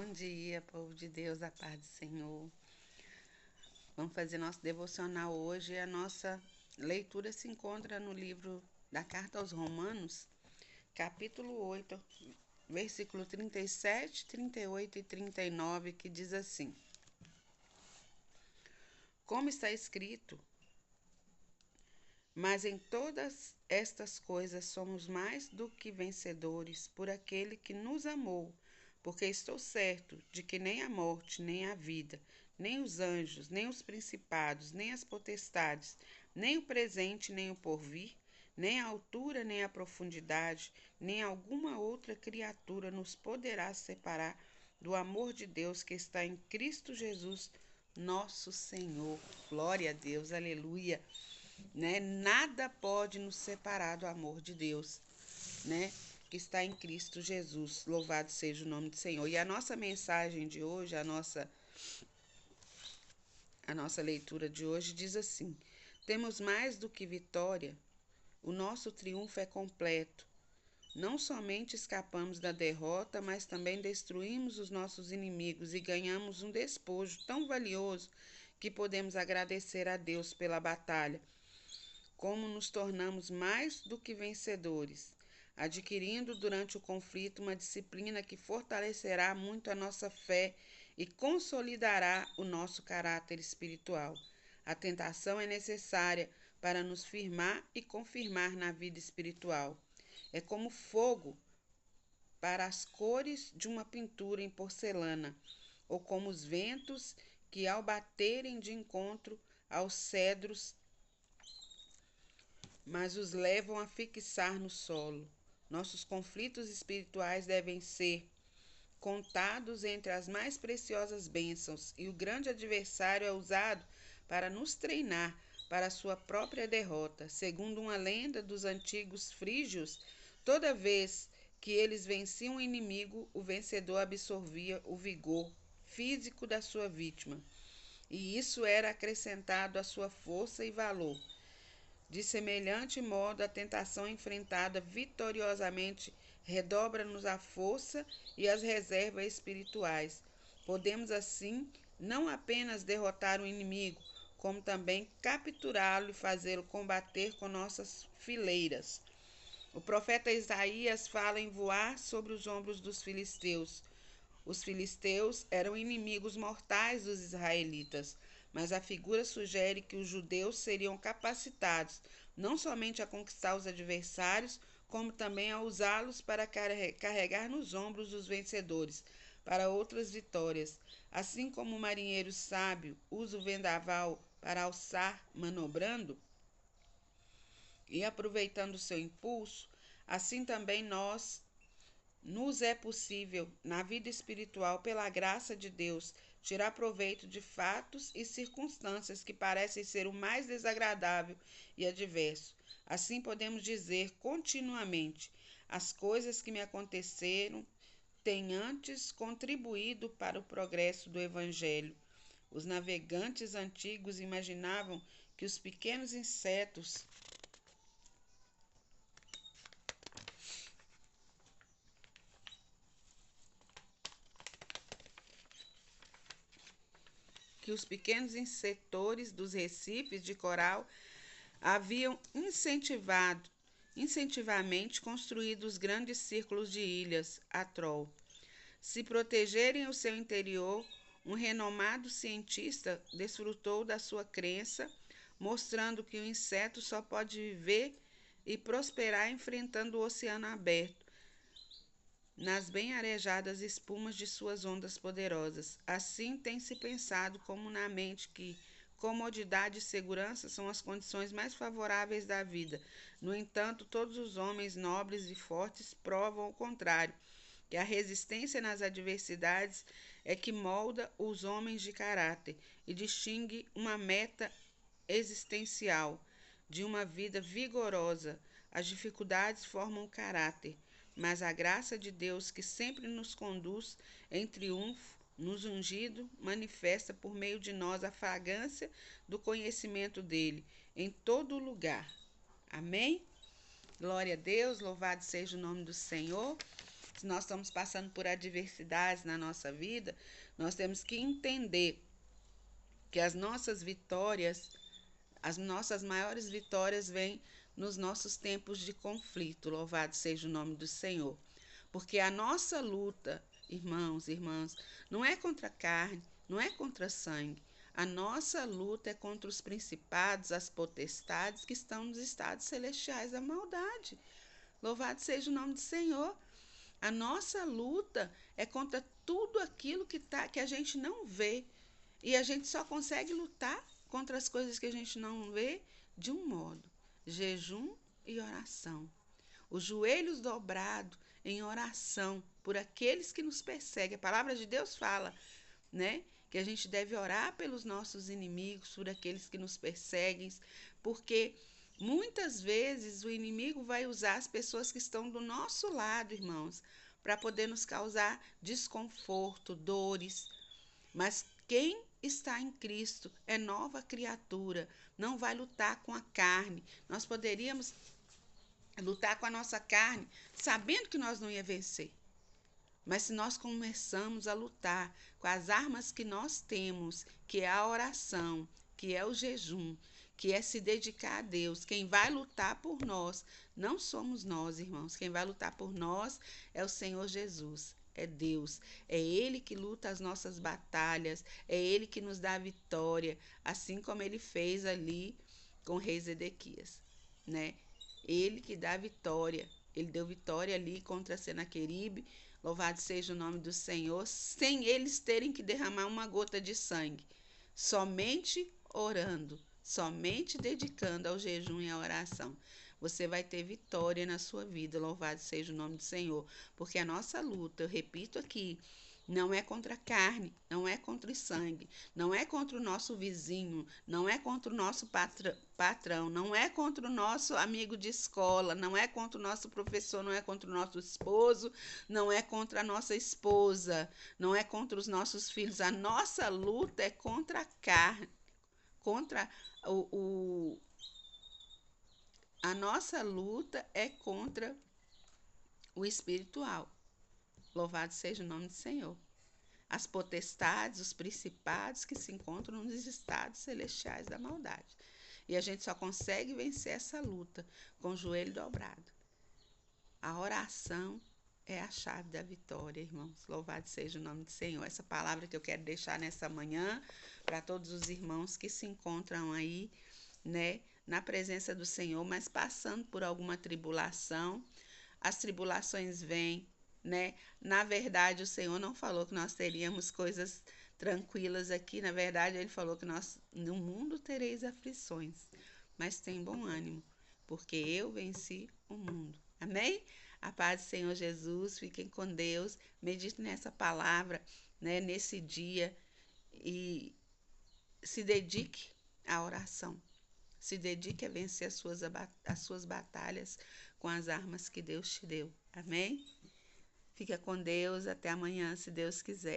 Bom dia, povo de Deus, a paz do Senhor. Vamos fazer nosso devocional hoje. A nossa leitura se encontra no livro da Carta aos Romanos, capítulo 8, versículo 37, 38 e 39, que diz assim: Como está escrito, mas em todas estas coisas somos mais do que vencedores por aquele que nos amou, porque estou certo de que nem a morte, nem a vida, nem os anjos, nem os principados, nem as potestades, nem o presente, nem o porvir, nem a altura, nem a profundidade, nem alguma outra criatura nos poderá separar do amor de Deus que está em Cristo Jesus, nosso Senhor. Glória a Deus, aleluia. Nada pode nos separar do amor de Deus, que está em Cristo Jesus. Louvado seja o nome do Senhor. E a nossa mensagem de hoje, a nossa leitura de hoje diz assim: temos mais do que vitória, o nosso triunfo é completo. Não somente escapamos da derrota, mas também destruímos os nossos inimigos e ganhamos um despojo tão valioso que podemos agradecer a Deus pela batalha. Como nos tornamos mais do que vencedores, adquirindo durante o conflito uma disciplina que fortalecerá muito a nossa fé e consolidará o nosso caráter espiritual. A tentação é necessária para nos firmar e confirmar na vida espiritual. É como fogo para as cores de uma pintura em porcelana, ou como os ventos que, ao baterem de encontro aos cedros, mas os levam a fixar no solo. Nossos conflitos espirituais devem ser contados entre as mais preciosas bênçãos, e o grande adversário é usado para nos treinar para a sua própria derrota. Segundo uma lenda dos antigos frígios, toda vez que eles venciam o inimigo, o vencedor absorvia o vigor físico da sua vítima, e isso era acrescentado à sua força e valor. De semelhante modo, a tentação enfrentada vitoriosamente redobra-nos a força e as reservas espirituais. Podemos, assim, não apenas derrotar o inimigo, como também capturá-lo e fazê-lo combater com nossas fileiras. O profeta Isaías fala em voar sobre os ombros dos filisteus. Os filisteus eram inimigos mortais dos israelitas, mas a figura sugere que os judeus seriam capacitados não somente a conquistar os adversários, como também a usá-los para carregar nos ombros os vencedores para outras vitórias. Assim como o marinheiro sábio usa o vendaval para alçar manobrando e aproveitando seu impulso, assim também nos é possível, na vida espiritual, pela graça de Deus, tirar proveito de fatos e circunstâncias que parecem ser o mais desagradável e adverso. Assim podemos dizer continuamente: as coisas que me aconteceram têm antes contribuído para o progresso do Evangelho. Os navegantes antigos imaginavam que os pequenos insetos insetores dos recifes de coral haviam incentivamente construído os grandes círculos de ilhas, atol. Se protegerem o seu interior, um renomado cientista desfrutou da sua crença, mostrando que o inseto só pode viver e prosperar enfrentando o oceano aberto, nas bem arejadas espumas de suas ondas poderosas. Assim tem se pensado comumente que comodidade e segurança são as condições mais favoráveis da vida. No entanto, todos os homens nobres e fortes provam o contrário, que a resistência nas adversidades é que molda os homens de caráter e distingue uma meta existencial de uma vida vigorosa. As dificuldades formam o caráter, mas a graça de Deus, que sempre nos conduz em triunfo, nos ungido, manifesta por meio de nós a fragrância do conhecimento dele em todo lugar. Amém? Glória a Deus, louvado seja o nome do Senhor. se nós estamos passando por adversidades na nossa vida, nós temos que entender que as nossas maiores vitórias vêm nos nossos tempos de conflito. Louvado seja o nome do Senhor. Porque a nossa luta, irmãos e irmãs, não é contra a carne, não é contra sangue. A nossa luta é contra os principados, as potestades que estão nos estados celestiais da maldade. Louvado seja o nome do Senhor. A nossa luta é contra tudo aquilo que a gente não vê. E a gente só consegue lutar contra as coisas que a gente não vê de um modo: jejum e oração. Os joelhos dobrados em oração por aqueles que nos perseguem. A palavra de Deus fala, né, que a gente deve orar pelos nossos inimigos, por aqueles que nos perseguem, porque muitas vezes o inimigo vai usar as pessoas que estão do nosso lado, irmãos, para poder nos causar desconforto, dores. Mas quem está em Cristo é nova criatura, não vai lutar com a carne. Nós poderíamos lutar com a nossa carne sabendo que nós não ia vencer. Mas se nós começamos a lutar com as armas que nós temos, que é a oração, que é o jejum, que é se dedicar a Deus, quem vai lutar por nós não somos nós, irmãos. Quem vai lutar por nós é o Senhor Jesus. É Deus, é Ele que luta as nossas batalhas, é Ele que nos dá a vitória, assim como Ele fez ali com o rei Zedequias, né? Ele que dá a vitória, Ele deu vitória ali contra Senaqueribe. Louvado seja o nome do Senhor, sem eles terem que derramar uma gota de sangue, somente orando, somente dedicando ao jejum e à oração. Você vai ter vitória na sua vida, louvado seja o nome do Senhor, porque a nossa luta, eu repito aqui, não é contra a carne, não é contra o sangue, não é contra o nosso vizinho, não é contra o nosso patrão, não é contra o nosso amigo de escola, não é contra o nosso professor, não é contra o nosso esposo, não é contra a nossa esposa, não é contra os nossos filhos. A nossa luta é contra a carne, contra o a nossa luta é contra o espiritual. Louvado seja o nome do Senhor. As potestades, os principados que se encontram nos estados celestiais da maldade. E a gente só consegue vencer essa luta com o joelho dobrado. A oração é a chave da vitória, irmãos. Louvado seja o nome do Senhor. Essa palavra que eu quero deixar nessa manhã para todos os irmãos que se encontram aí, né, na presença do Senhor, mas passando por alguma tribulação. As tribulações vêm, né? Na verdade, o Senhor não falou que nós teríamos coisas tranquilas aqui. Na verdade, Ele falou que nós no mundo tereis aflições, mas tem bom ânimo, porque eu venci o mundo. Amém? A paz do Senhor Jesus. Fiquem com Deus. Medite nessa palavra, né, nesse dia, e se dedique à oração. Se dedique a vencer as suas batalhas com as armas que Deus te deu. Amém? Fica com Deus. Até amanhã, se Deus quiser.